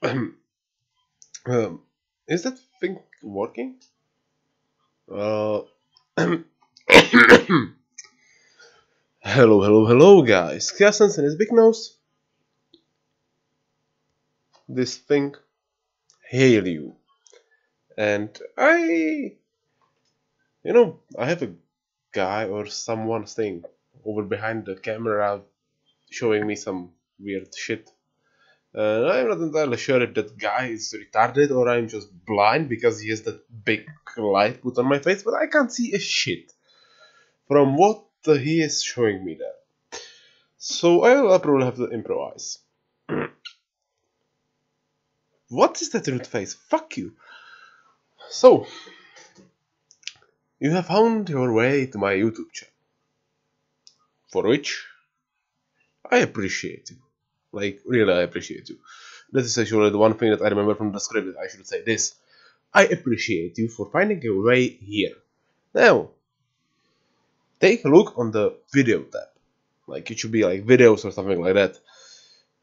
Um, is that thing working? Uh, hello, hello, guys. Cousins and his big nose. This thing hail you, and I have a guy or someone staying over behind the camera showing me some weird shit. I'm not entirely sure if that guy is retarded or I'm just blind because he has that big light put on my face, but I can't see a shit from what he is showing me there. So I'll probably have to improvise. What is that rude face? Fuck you. So, you have found your way to my YouTube channel, for which I appreciate you. Like, really, I appreciate you. That is actually the one thing that I remember from the script that I should say this. I appreciate you for finding your way here. Now, take a look on the video tab. Like, it should be like videos or something like that.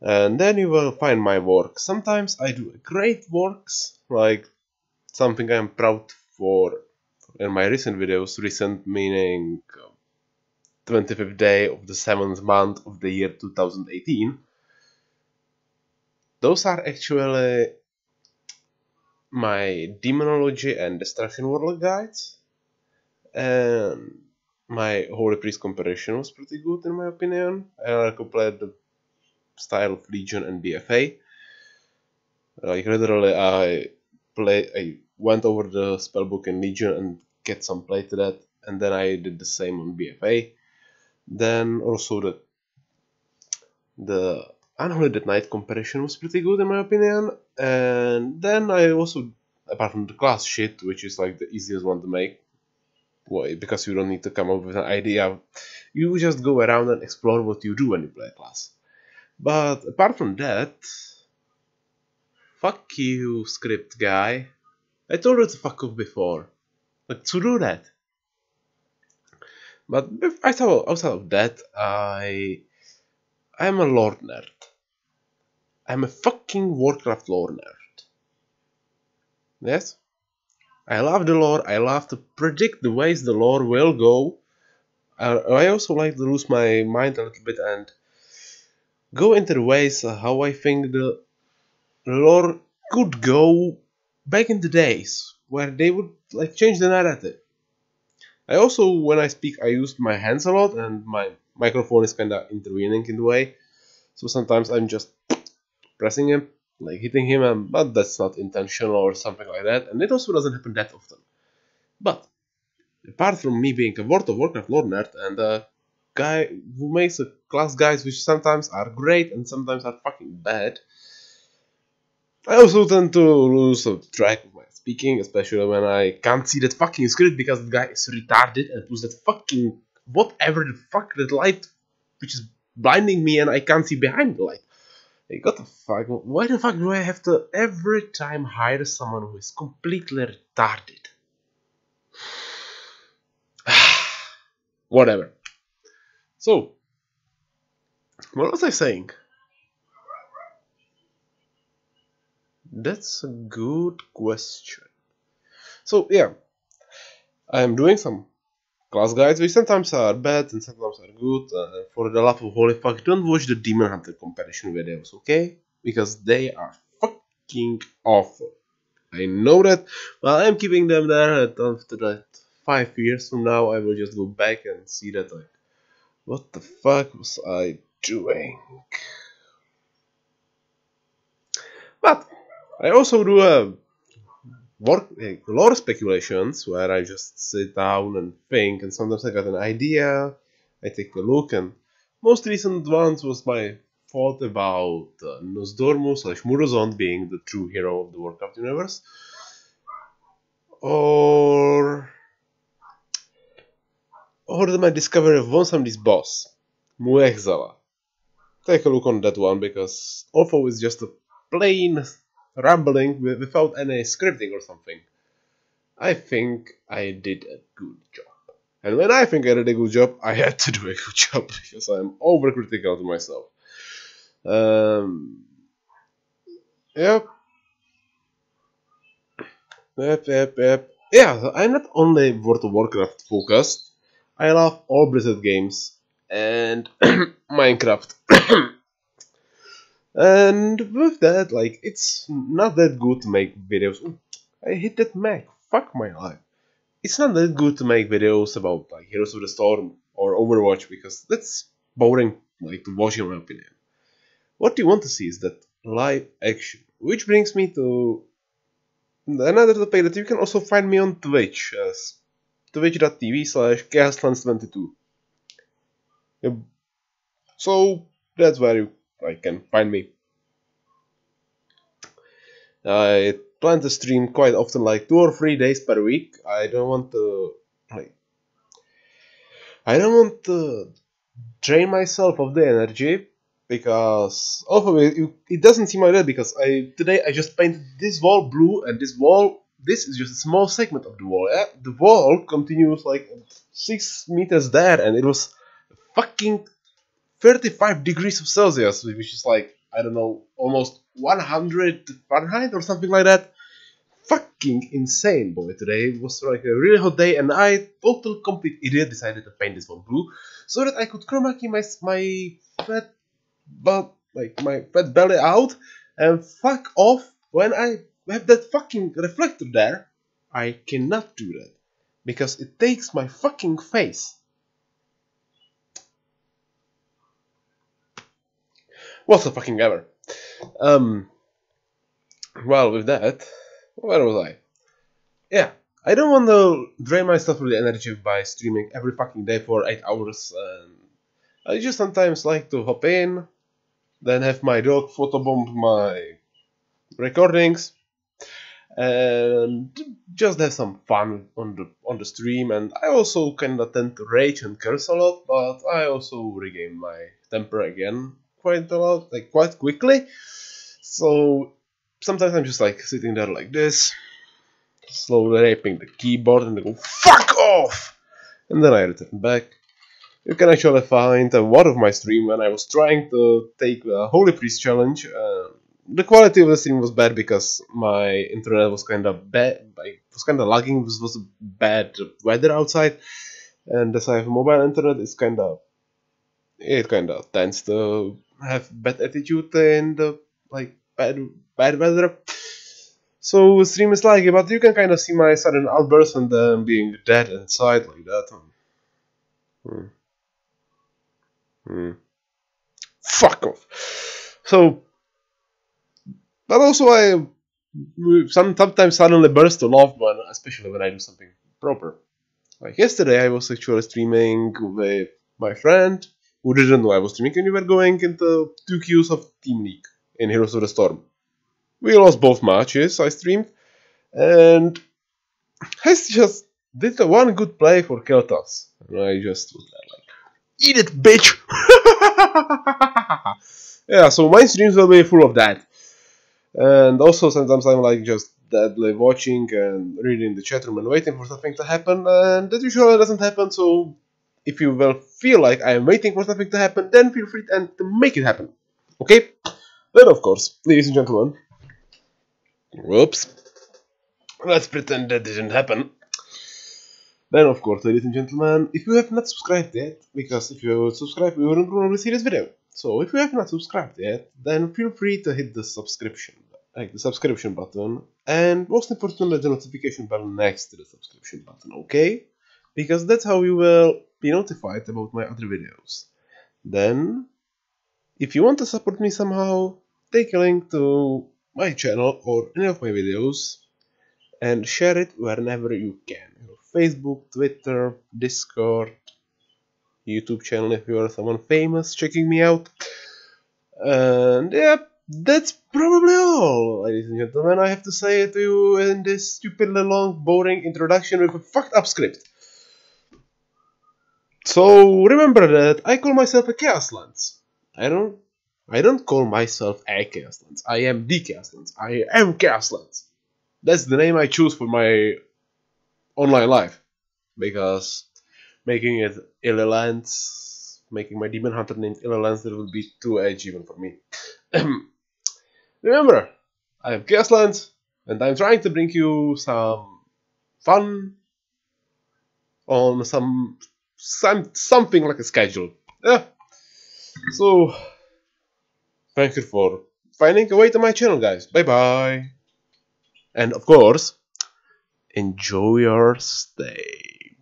And then you will find my work. Sometimes I do great works, like something I'm proud for in my recent videos, recent meaning 25th day of the 7th month of the year 2018. Those are actually my Demonology and Destruction Warlock guides, and my Holy Priest comparison was pretty good in my opinion. I compared the style of Legion and BFA. Like literally, I went over the spellbook in Legion and get some play to that, and then I did the same on BFA. Then also the Unholy Knight comparison was pretty good in my opinion, and then I also, apart from the class shit, which is like the easiest one to make, because you don't need to come up with an idea, you just go around and explore what you do when you play a class. But apart from that, fuck you, script guy. I told you to fuck off before. Like, to do that. But outside of that, I'm a lore nerd. I'm a fucking Warcraft lore nerd. Yes? I love the lore, I love to predict the ways the lore will go. I also like to lose my mind a little bit and go into the ways how I think the lore could go back in the days where they would like change the narrative. I also, when I speak, I use my hands a lot, and my microphone is kinda intervening in the way. So sometimes I'm just pressing him, like hitting him, but that's not intentional or something like that, and it also doesn't happen that often. But apart from me being a World of Warcraft lore nerd and a guy who makes a class guides which sometimes are great and sometimes are fucking bad, I also tend to lose track of my speaking, especially when I can't see that fucking script because the guy is retarded and puts that fucking whatever the fuck that light which is blinding me and I can't see behind the light. Like, what the fuck? Why the fuck do I have to every time hire someone who is completely retarded? Whatever. So, what was I saying? That's a good question. So, yeah, I am doing some class guides, which sometimes are bad and sometimes are good. For the love of holy fuck, don't watch the Demon Hunter comparison videos, okay? Because they are fucking awful. I know that, but I'm keeping them there. After that, 5 years from now, I will just go back and see that, like, what the fuck was I doing? But I also do lore speculations where I just sit down and think, and sometimes I got an idea, I take a look, and most recent ones was my thought about Nosdormu/Murozond being the true hero of the Warcraft universe, or my discovery of Vonsamdi's boss, Muexala. Take a look on that one, because although it's just a plain rambling without any scripting or something, I think I did a good job. And when I think I did a good job, I had to do a good job because I'm overcritical to myself. Um, Yep. Yep. Yeah, I'm not only World of Warcraft focused. I love all Blizzard games and Minecraft. And with that, like, it's not that good to make videos. Ooh, I hit that Mac. Fuck my life. It's not that good to make videos about like Heroes of the Storm or Overwatch because that's boring, like to watch in my opinion. What you want to see is that live action, which brings me to another topic that you can also find me on Twitch as twitch.tv/chaoslands22. Yep. So that's where you like, can find me. I plan to stream quite often, like 2 or 3 days per week. Like I don't want to drain myself of the energy because also it doesn't seem like that because today I just painted this wall blue and this is just a small segment of the wall. Yeah? The wall continues like 6 meters there and it was fucking 35 degrees of Celsius, which is like, I don't know, almost 100 Fahrenheit or something like that. Fucking insane, boy. Today was like a really hot day, and I, total complete idiot, decided to paint this one blue so that I could chroma key my fat my fat belly out and fuck off when I have that fucking reflector there. I cannot do that because it takes my fucking face. What's the fucking ever? Um. Well, with that, where was I? Yeah, I don't want to drain myself with the energy by streaming every fucking day for 8 hours. I just sometimes like to hop in, then have my dog photobomb my recordings, and just have some fun on the stream. And I also kind of tend to rage and curse a lot, but I also regain my temper again quite a lot, like quite quickly. So sometimes I'm just like sitting there like this, slowly raping the keyboard, and they go fuck off, and then I return back. You can actually find one of my stream when I was trying to take the Holy Priest challenge. The quality of the stream was bad because my internet was kind of bad. Like, it was kind of lagging. This was bad weather outside, and as I have mobile internet, it kind of tends to have bad attitude in the like bad weather. So stream is laggy, but you can kind of see my sudden outburst and then being dead inside like that. Hmm. Hmm. Fuck off. So, but also I sometimes suddenly burst to laugh, especially when I do something proper. Like yesterday, I was actually streaming with my friend who didn't know I was streaming, and we were going into 2 queues of Team League in Heroes of the Storm. We lost both matches. I streamed, and I just did one good play for Keltas, and I just was there like, eat it, bitch! Yeah, so my streams will be full of that. And also sometimes I'm like just deadly watching and reading the chat room and waiting for something to happen, and that usually doesn't happen. So if you will feel like I am waiting for something to happen, then feel free to make it happen. Okay? Then of course, ladies and gentlemen, whoops, let's pretend that didn't happen. Then of course, ladies and gentlemen, if you have not subscribed yet, because if you would subscribe, we wouldn't probably see this video. So if you have not subscribed yet, then feel free to hit the subscription button, and most importantly, the notification bell next to the subscription button, okay? Because that's how you will be notified about my other videos. Then, if you want to support me somehow, take a link to my channel or any of my videos and share it whenever you can. Facebook, Twitter, Discord, YouTube channel if you are someone famous checking me out. And yeah, that's probably all, ladies and gentlemen. I have to say to you in this stupidly long, boring introduction with a fucked up script. So remember that I call myself a Chaos Lance. I don't call myself a Chaos Lance. I am the Chaos Lance. I am Chaos Lance. That's the name I choose for my online life. Because making it Illilance, making my demon hunter named Illilance, that would be too edgy even for me. Remember, I am Gasland, and I'm trying to bring you some fun on something like a schedule. Yeah. So, thank you for finding a way to my channel, guys. Bye bye. And of course, enjoy your stay.